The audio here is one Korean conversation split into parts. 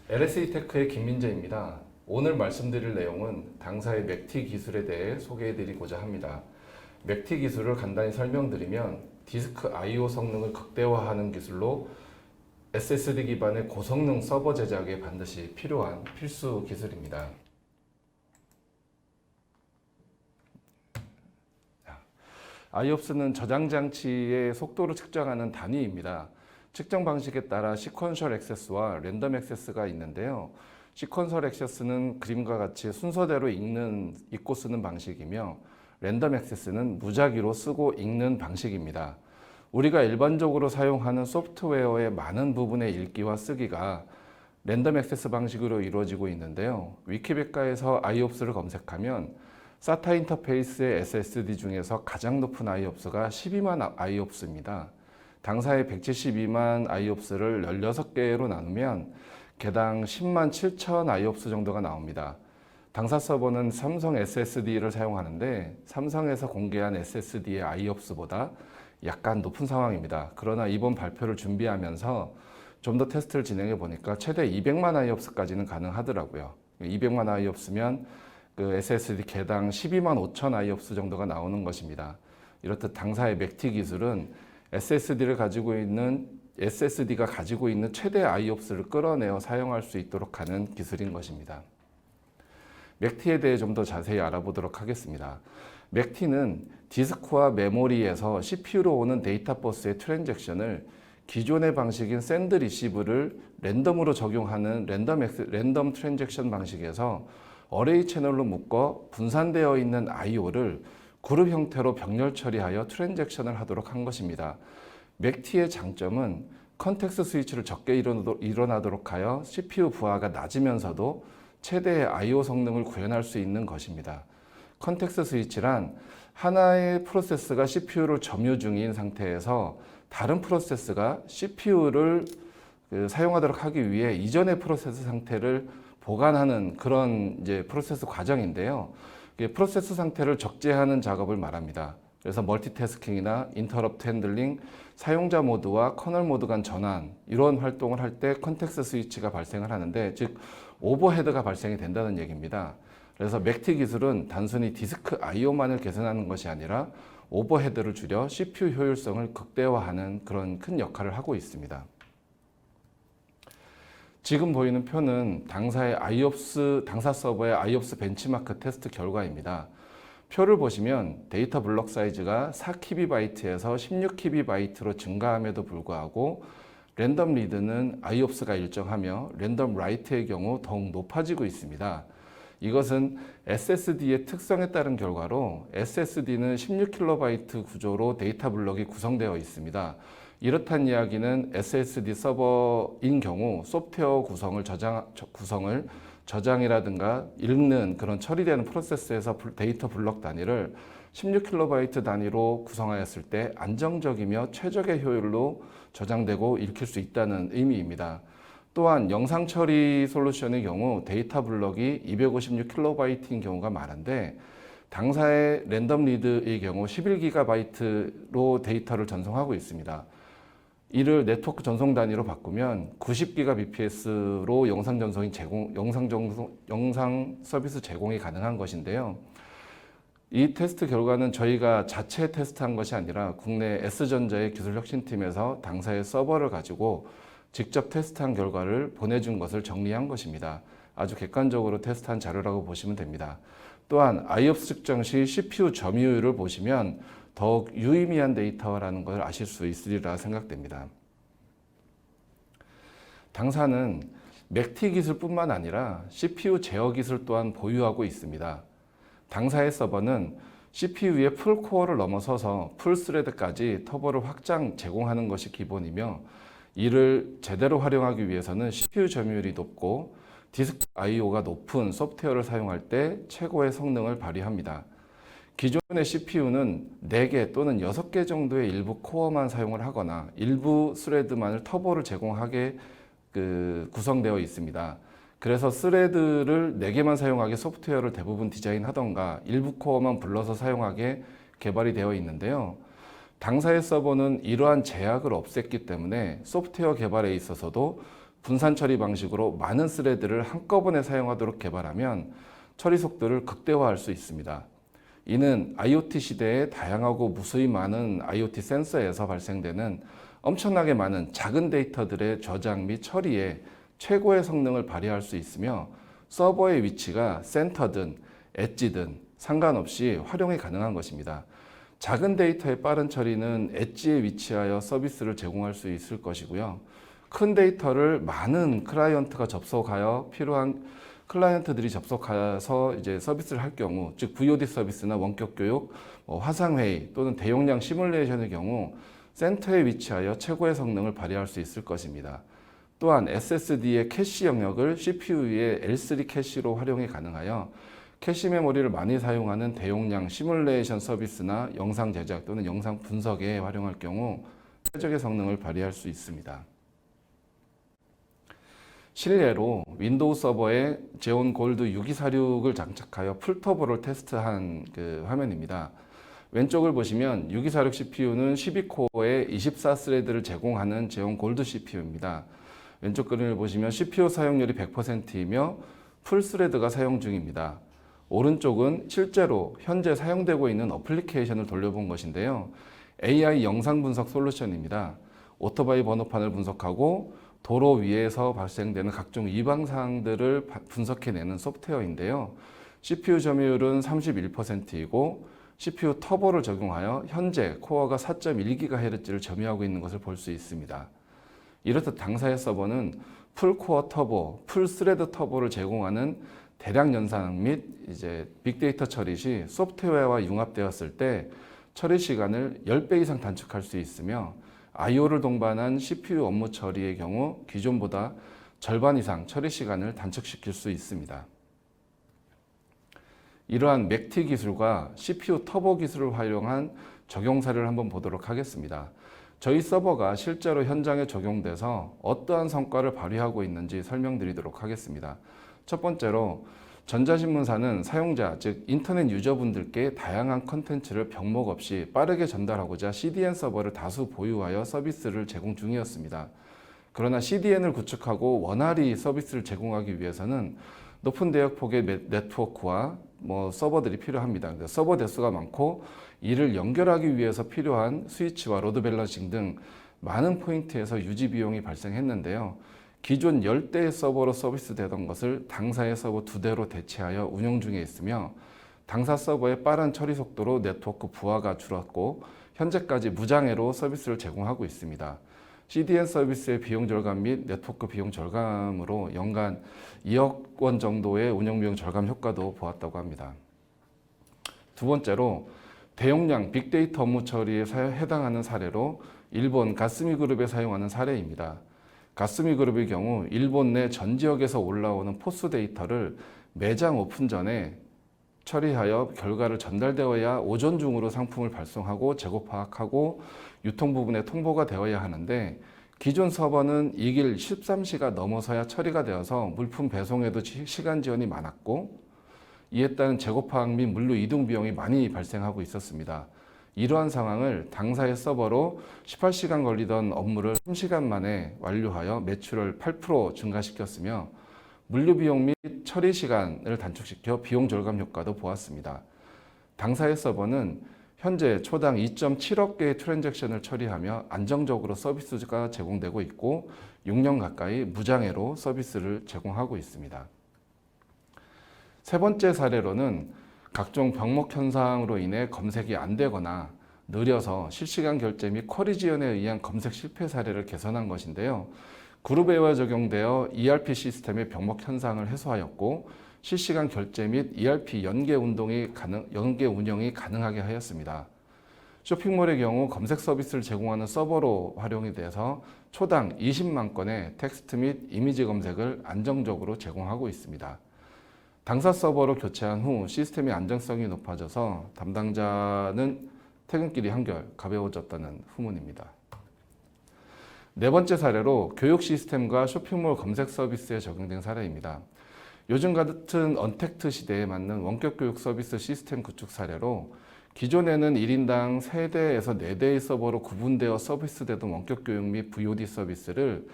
LSE테크의 김민재입니다. 오늘 말씀드릴 내용은 당사의 맥티 기술에 대해 소개해드리고자 합니다. 맥티 기술을 간단히 설명드리면 디스크 I/O 성능을 극대화하는 기술로 SSD 기반의 고성능 서버 제작에 반드시 필요한 필수 기술입니다. IOPS는 저장 장치의 속도를 측정하는 단위입니다. 측정 방식에 따라 시퀀셜 액세스와 랜덤 액세스가 있는데요. 시퀀셜 액세스는 그림과 같이 순서대로 읽고 쓰는 방식이며 랜덤 액세스는 무작위로 쓰고 읽는 방식입니다. 우리가 일반적으로 사용하는 소프트웨어의 많은 부분의 읽기와 쓰기가 랜덤 액세스 방식으로 이루어지고 있는데요. 위키백과에서 IOPS를 검색하면 SATA 인터페이스의 SSD 중에서 가장 높은 IOPS가 12만 IOPS입니다. 당사의 172만 IOPS를 16개로 나누면 개당 10만 7천 IOPS 정도가 나옵니다. 당사 서버는 삼성 SSD를 사용하는데 삼성에서 공개한 SSD의 IOPS보다 약간 높은 상황입니다. 그러나 이번 발표를 준비하면서 좀 더 테스트를 진행해 보니까 최대 200만 IOPS까지는 가능하더라고요. 200만 IOPS면 그 SSD 개당 12만 5천 IOPS 정도가 나오는 것입니다. 이렇듯 당사의 맥티 기술은 SSD가 가지고 있는 최대 IOPS를 끌어내어 사용할 수 있도록 하는 기술인 것입니다. 맥티에 대해 좀 더 자세히 알아보도록 하겠습니다. 맥티는 디스크와 메모리에서 CPU로 오는 데이터 버스의 트랜잭션을 기존의 방식인 샌드 리시브를 랜덤으로 적용하는 랜덤 트랜잭션 방식에서 어레이 채널로 묶어 분산되어 있는 I/O를 그룹 형태로 병렬 처리하여 트랜잭션을 하도록 한 것입니다. 맥티의 장점은 컨텍스트 스위치를 적게 일어나도록 하여 CPU 부하가 낮으면서도 최대의 I/O 성능을 구현할 수 있는 것입니다. 컨텍스트 스위치란 하나의 프로세스가 CPU를 점유 중인 상태에서 다른 프로세스가 CPU를 사용하도록 하기 위해 이전의 프로세스 상태를 보관하는 그런 프로세스 과정인데요. 프로세스 상태를 적재하는 작업을 말합니다. 그래서 멀티태스킹이나 인터럽트 핸들링, 사용자 모드와 커널 모드 간 전환 이런 활동을 할 때 컨텍스트 스위치가 발생을 하는데 즉 오버헤드가 발생이 된다는 얘기입니다. 그래서 맥티 기술은 단순히 디스크 I/O만을 개선하는 것이 아니라 오버헤드를 줄여 CPU 효율성을 극대화하는 그런 큰 역할을 하고 있습니다. 지금 보이는 표는 당사 서버의 IOPS 벤치마크 테스트 결과입니다. 표를 보시면 데이터 블록 사이즈가 4KB에서 16KB로 증가함에도 불구하고 랜덤 리드는 IOPS가 일정하며 랜덤 라이트의 경우 더욱 높아지고 있습니다. 이것은 SSD의 특성에 따른 결과로 SSD는 16KB 구조로 데이터 블록이 구성되어 있습니다. 이렇단 이야기는 SSD 서버인 경우 소프트웨어 구성을 저장이라든가 읽는 그런 처리되는 프로세스에서 데이터 블록 단위를 16KB 단위로 구성하였을 때 안정적이며 최적의 효율로 저장되고 읽힐 수 있다는 의미입니다. 또한 영상 처리 솔루션의 경우 데이터 블록이 256KB인 경우가 많은데 당사의 랜덤 리드의 경우 11GB로 데이터를 전송하고 있습니다. 이를 네트워크 전송 단위로 바꾸면 90GBps로 영상 서비스 제공이 가능한 것인데요. 이 테스트 결과는 저희가 자체 테스트한 것이 아니라 국내 S전자의 기술혁신팀에서 당사의 서버를 가지고 직접 테스트한 결과를 보내준 것을 정리한 것입니다. 아주 객관적으로 테스트한 자료라고 보시면 됩니다. 또한 IOPS 측정 시 CPU 점유율을 보시면 더욱 유의미한 데이터라는 걸 아실 수 있으리라 생각됩니다. 당사는 맥티 기술뿐만 아니라 CPU 제어 기술 또한 보유하고 있습니다. 당사의 서버는 CPU 위에 풀코어를 넘어서서 풀스레드까지 터보를 확장 제공하는 것이 기본이며 이를 제대로 활용하기 위해서는 CPU 점유율이 높고 디스크 I/O가 높은 소프트웨어를 사용할 때 최고의 성능을 발휘합니다. 기존의 CPU는 4개 또는 6개 정도의 일부 코어만 사용을 하거나 일부 스레드만을 터보를 제공하게 구성되어 있습니다. 그래서 스레드를 4개만 사용하게 소프트웨어를 대부분 디자인하던가 일부 코어만 불러서 사용하게 개발이 되어 있는데요. 당사의 서버는 이러한 제약을 없앴기 때문에 소프트웨어 개발에 있어서도 분산 처리 방식으로 많은 스레드를 한꺼번에 사용하도록 개발하면 처리 속도를 극대화할 수 있습니다. 이는 IoT 시대에 다양하고 무수히 많은 IoT 센서에서 발생되는 엄청나게 많은 작은 데이터들의 저장 및 처리에 최고의 성능을 발휘할 수 있으며 서버의 위치가 센터든 엣지든 상관없이 활용이 가능한 것입니다. 작은 데이터의 빠른 처리는 엣지에 위치하여 서비스를 제공할 수 있을 것이고요. 큰 데이터를 많은 클라이언트가 접속하여 필요한 클라이언트들이 접속해서 이제 서비스를 할 경우, 즉 VOD 서비스나 원격 교육, 화상회의 또는 대용량 시뮬레이션의 경우 센터에 위치하여 최고의 성능을 발휘할 수 있을 것입니다. 또한 SSD의 캐시 영역을 CPU의 L3 캐시로 활용이 가능하여 캐시 메모리를 많이 사용하는 대용량 시뮬레이션 서비스나 영상 제작 또는 영상 분석에 활용할 경우 최적의 성능을 발휘할 수 있습니다. 실례로 윈도우 서버에 제온 골드 6246을 장착하여 풀터보를 테스트한 화면입니다. 왼쪽을 보시면 6246 CPU는 12코어에 24스레드를 제공하는 제온 골드 CPU입니다. 왼쪽 그림을 보시면 CPU 사용률이 100%이며 풀스레드가 사용 중입니다. 오른쪽은 실제로 현재 사용되고 있는 어플리케이션을 돌려본 것인데요. AI 영상 분석 솔루션입니다. 오토바이 번호판을 분석하고 도로 위에서 발생되는 각종 위반사항들을 분석해내는 소프트웨어인데요. CPU 점유율은 31%이고 CPU 터보를 적용하여 현재 코어가 4.1GHz를 점유하고 있는 것을 볼 수 있습니다. 이렇듯 당사의 서버는 풀코어 터보, 풀스레드 터보를 제공하는 대량 연산 및 빅데이터 처리 시 소프트웨어와 융합되었을 때 처리 시간을 10배 이상 단축할 수 있으며 I/O를 동반한 CPU 업무 처리의 경우 기존보다 절반 이상 처리 시간을 단축시킬 수 있습니다. 이러한 맥티 기술과 CPU 터보 기술을 활용한 적용 사례를 한번 보도록 하겠습니다. 저희 서버가 실제로 현장에 적용돼서 어떠한 성과를 발휘하고 있는지 설명드리도록 하겠습니다. 첫 번째로 전자신문사는 사용자, 즉 인터넷 유저분들께 다양한 컨텐츠를 병목 없이 빠르게 전달하고자 CDN 서버를 다수 보유하여 서비스를 제공 중이었습니다. 그러나 CDN을 구축하고 원활히 서비스를 제공하기 위해서는 높은 대역폭의 네트워크와 서버들이 필요합니다. 서버 대수가 많고 이를 연결하기 위해서 필요한 스위치와 로드 밸런싱 등 많은 포인트에서 유지 비용이 발생했는데요. 기존 10대의 서버로 서비스되던 것을 당사의 서버 2대로 대체하여 운영 중에 있으며 당사 서버의 빠른 처리 속도로 네트워크 부하가 줄었고 현재까지 무장애로 서비스를 제공하고 있습니다. CDN 서비스의 비용 절감 및 네트워크 비용 절감으로 연간 2억 원 정도의 운영 비용 절감 효과도 보았다고 합니다. 두 번째로 대용량 빅데이터 업무 처리에 해당하는 사례로 일본 가스미 그룹에 사용하는 사례입니다. 가스미 그룹의 경우 일본 내 전 지역에서 올라오는 포스 데이터를 매장 오픈 전에 처리하여 결과를 전달되어야 오전 중으로 상품을 발송하고 재고 파악하고 유통 부분에 통보가 되어야 하는데 기존 서버는 이길 13시가 넘어서야 처리가 되어서 물품 배송에도 시간 지연이 많았고 이에 따른 재고 파악 및 물류 이동 비용이 많이 발생하고 있었습니다. 이러한 상황을 당사의 서버로 18시간 걸리던 업무를 3시간 만에 완료하여 매출을 8% 증가시켰으며 물류 비용 및 처리 시간을 단축시켜 비용 절감 효과도 보았습니다. 당사의 서버는 현재 초당 2.7억 개의 트랜잭션을 처리하며 안정적으로 서비스가 제공되고 있고 6년 가까이 무장애로 서비스를 제공하고 있습니다. 세 번째 사례로는 각종 병목 현상으로 인해 검색이 안 되거나 느려서 실시간 결제 및 쿼리 지연에 의한 검색 실패 사례를 개선한 것인데요. 그룹웨어에 적용되어 ERP 시스템의 병목 현상을 해소하였고 실시간 결제 및 ERP 연계 운영이 가능하게 하였습니다. 쇼핑몰의 경우 검색 서비스를 제공하는 서버로 활용이 돼서 초당 20만 건의 텍스트 및 이미지 검색을 안정적으로 제공하고 있습니다. 당사 서버로 교체한 후 시스템의 안정성이 높아져서 담당자는 퇴근길이 한결 가벼워졌다는 후문입니다. 네 번째 사례로 교육 시스템과 쇼핑몰 검색 서비스에 적용된 사례입니다. 요즘 같은 언택트 시대에 맞는 원격 교육 서비스 시스템 구축 사례로 기존에는 1인당 3대에서 4대의 서버로 구분되어 서비스되던 원격 교육 및 VOD 서비스를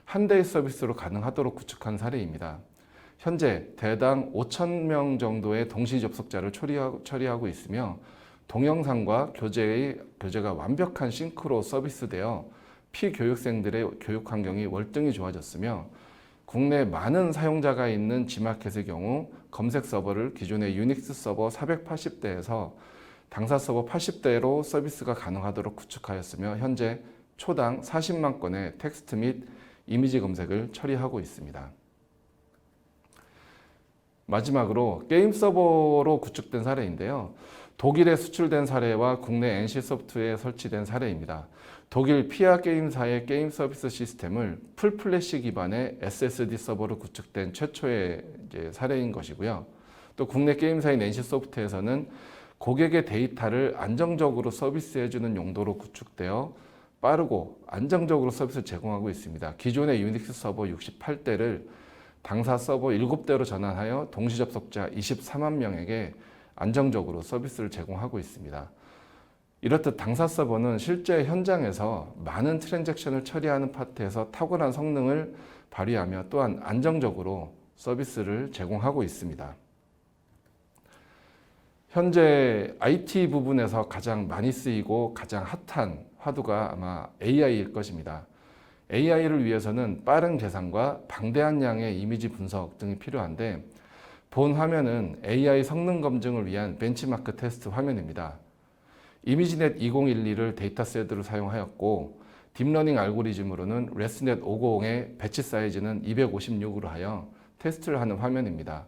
한 대의 서비스로 가능하도록 구축한 사례입니다. 현재 대당 5,000명 정도의 동시 접속자를 처리하고 있으며 동영상과 교재가 완벽한 싱크로 서비스되어 피교육생들의 교육 환경이 월등히 좋아졌으며 국내 많은 사용자가 있는 G마켓의 경우 검색 서버를 기존의 유닉스 서버 480대에서 당사 서버 80대로 서비스가 가능하도록 구축하였으며 현재 초당 40만 건의 텍스트 및 이미지 검색을 처리하고 있습니다. 마지막으로 게임 서버로 구축된 사례인데요. 독일에 수출된 사례와 국내 NC소프트에 설치된 사례입니다. 독일 피아 게임사의 게임 서비스 시스템을 풀플래시 기반의 SSD 서버로 구축된 최초의 사례인 것이고요. 또 국내 게임사인 NC소프트에서는 고객의 데이터를 안정적으로 서비스해주는 용도로 구축되어 빠르고 안정적으로 서비스를 제공하고 있습니다. 기존의 유닉스 서버 68대를 당사 서버 7대로 전환하여 동시 접속자 24만 명에게 안정적으로 서비스를 제공하고 있습니다. 이렇듯 당사 서버는 실제 현장에서 많은 트랜잭션을 처리하는 파트에서 탁월한 성능을 발휘하며 또한 안정적으로 서비스를 제공하고 있습니다. 현재 IT 부분에서 가장 많이 쓰이고 가장 핫한 화두가 아마 AI일 것입니다. AI를 위해서는 빠른 계산과 방대한 양의 이미지 분석 등이 필요한데 본 화면은 AI 성능 검증을 위한 벤치마크 테스트 화면입니다. 이미지넷 2012를 데이터셋으로 사용하였고 딥러닝 알고리즘으로는 레스넷 50의 배치 사이즈는 256으로 하여 테스트를 하는 화면입니다.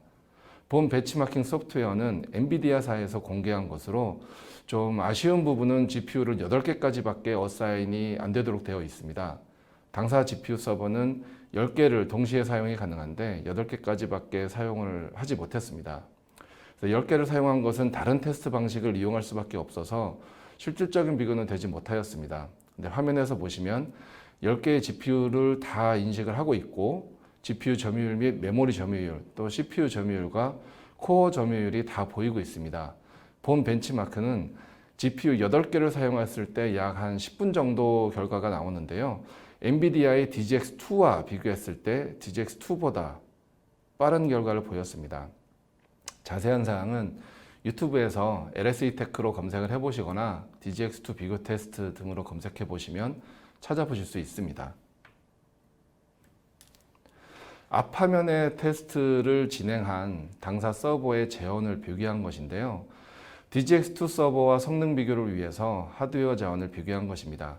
본 배치마킹 소프트웨어는 엔비디아사에서 공개한 것으로 좀 아쉬운 부분은 GPU를 8개까지밖에 어사인이 안 되도록 되어 있습니다. 당사 GPU 서버는 10개를 동시에 사용이 가능한데 8개까지밖에 사용을 하지 못했습니다. 10개를 사용한 것은 다른 테스트 방식을 이용할 수밖에 없어서 실질적인 비교는 되지 못하였습니다. 근데 화면에서 보시면 10개의 GPU를 다 인식을 하고 있고 GPU 점유율 및 메모리 점유율, 또 CPU 점유율과 코어 점유율이 다 보이고 있습니다. 본 벤치마크는 GPU 8개를 사용했을 때 약 한 10분 정도 결과가 나오는데요. 엔비디아의 DGX2와 비교했을 때 DGX2보다 빠른 결과를 보였습니다. 자세한 사항은 유튜브에서 LSE 테크로 검색을 해보시거나 DGX2 비교 테스트 등으로 검색해 보시면 찾아보실 수 있습니다. 앞화면의 테스트를 진행한 당사 서버의 재원을 비교한 것인데요. DGX2 서버와 성능 비교를 위해서 하드웨어 자원을 비교한 것입니다.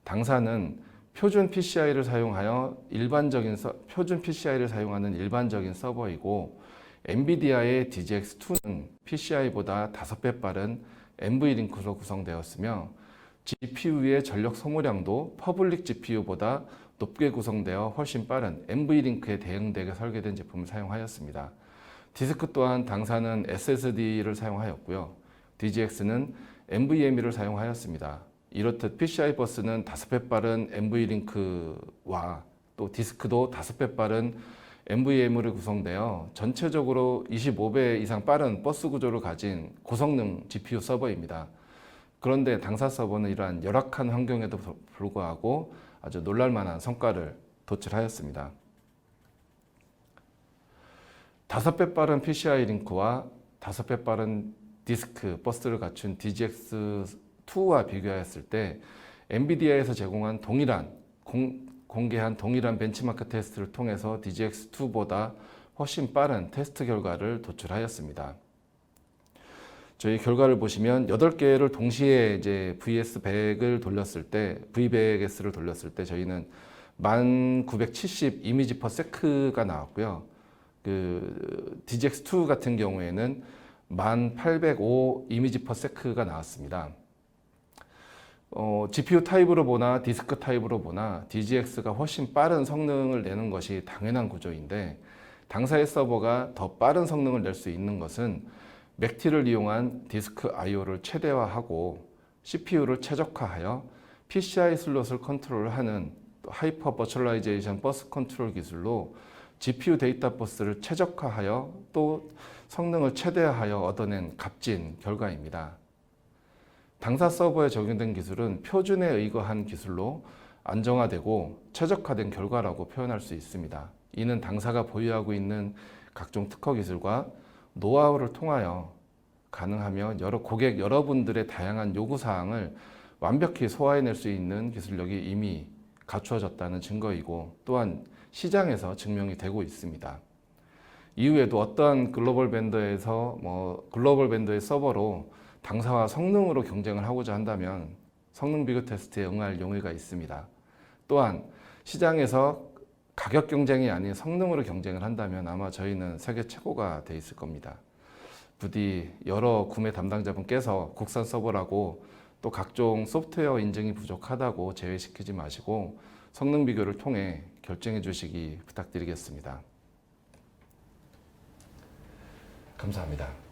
당사는 표준 PCI를 사용하는 일반적인 서버이고 엔비디아의 DGX2는 PCI보다 5배 빠른 NVLink로 구성되었으며 GPU의 전력 소모량도 퍼블릭 GPU보다 높게 구성되어 훨씬 빠른 NVLink에 대응되게 설계된 제품을 사용하였습니다. 디스크 또한 당사는 SSD를 사용하였고요. DGX는 NVMe를 사용하였습니다. 이렇듯 PCI 버스는 5배 빠른 NVLink와 또 디스크도 5배 빠른 NVMe로 구성되어 전체적으로 25배 이상 빠른 버스 구조를 가진 고성능 GPU 서버입니다. 그런데 당사 서버는 이러한 열악한 환경에도 불구하고 아주 놀랄만한 성과를 도출하였습니다. 5배 빠른 PCI 링크와 5배 빠른 디스크 버스를 갖춘 DGX2와 비교하였을 때 엔비디아에서 제공한 공개한 동일한 벤치마크 테스트를 통해서 DGX2보다 훨씬 빠른 테스트 결과를 도출하였습니다. 저희 결과를 보시면 8개를 동시에 이제 VS100을 돌렸을 때, V100S를 돌렸을 때 저희는 1970 이미지 퍼 세크가 나왔고요. 그 DGX2 같은 경우에는 1805 이미지 퍼 세크가 나왔습니다. GPU 타입으로 보나 디스크 타입으로 보나 DGX가 훨씬 빠른 성능을 내는 것이 당연한 구조인데 당사의 서버가 더 빠른 성능을 낼 수 있는 것은 맥티를 이용한 디스크 I/O를 최대화하고 CPU를 최적화하여 PCI 슬롯을 컨트롤하는 하이퍼 버추얼라이제이션 버스 컨트롤 기술로 GPU 데이터 버스를 최적화하여 또 성능을 최대화하여 얻어낸 값진 결과입니다. 당사 서버에 적용된 기술은 표준에 의거한 기술로 안정화되고 최적화된 결과라고 표현할 수 있습니다. 이는 당사가 보유하고 있는 각종 특허 기술과 노하우를 통하여 가능하면 고객 여러분들의 다양한 요구사항을 완벽히 소화해낼 수 있는 기술력이 이미 갖추어졌다는 증거이고, 또한 시장에서 증명이 되고 있습니다. 이후에도 어떠한 글로벌 벤더의 서버로 당사와 성능으로 경쟁을 하고자 한다면 성능 비교 테스트에 응할 용의가 있습니다. 또한 시장에서 가격 경쟁이 아닌 성능으로 경쟁을 한다면 아마 저희는 세계 최고가 돼 있을 겁니다. 부디 여러 구매 담당자분께서 국산 서버라고 또 각종 소프트웨어 인증이 부족하다고 제외시키지 마시고 성능 비교를 통해 결정해 주시기 부탁드리겠습니다. 감사합니다.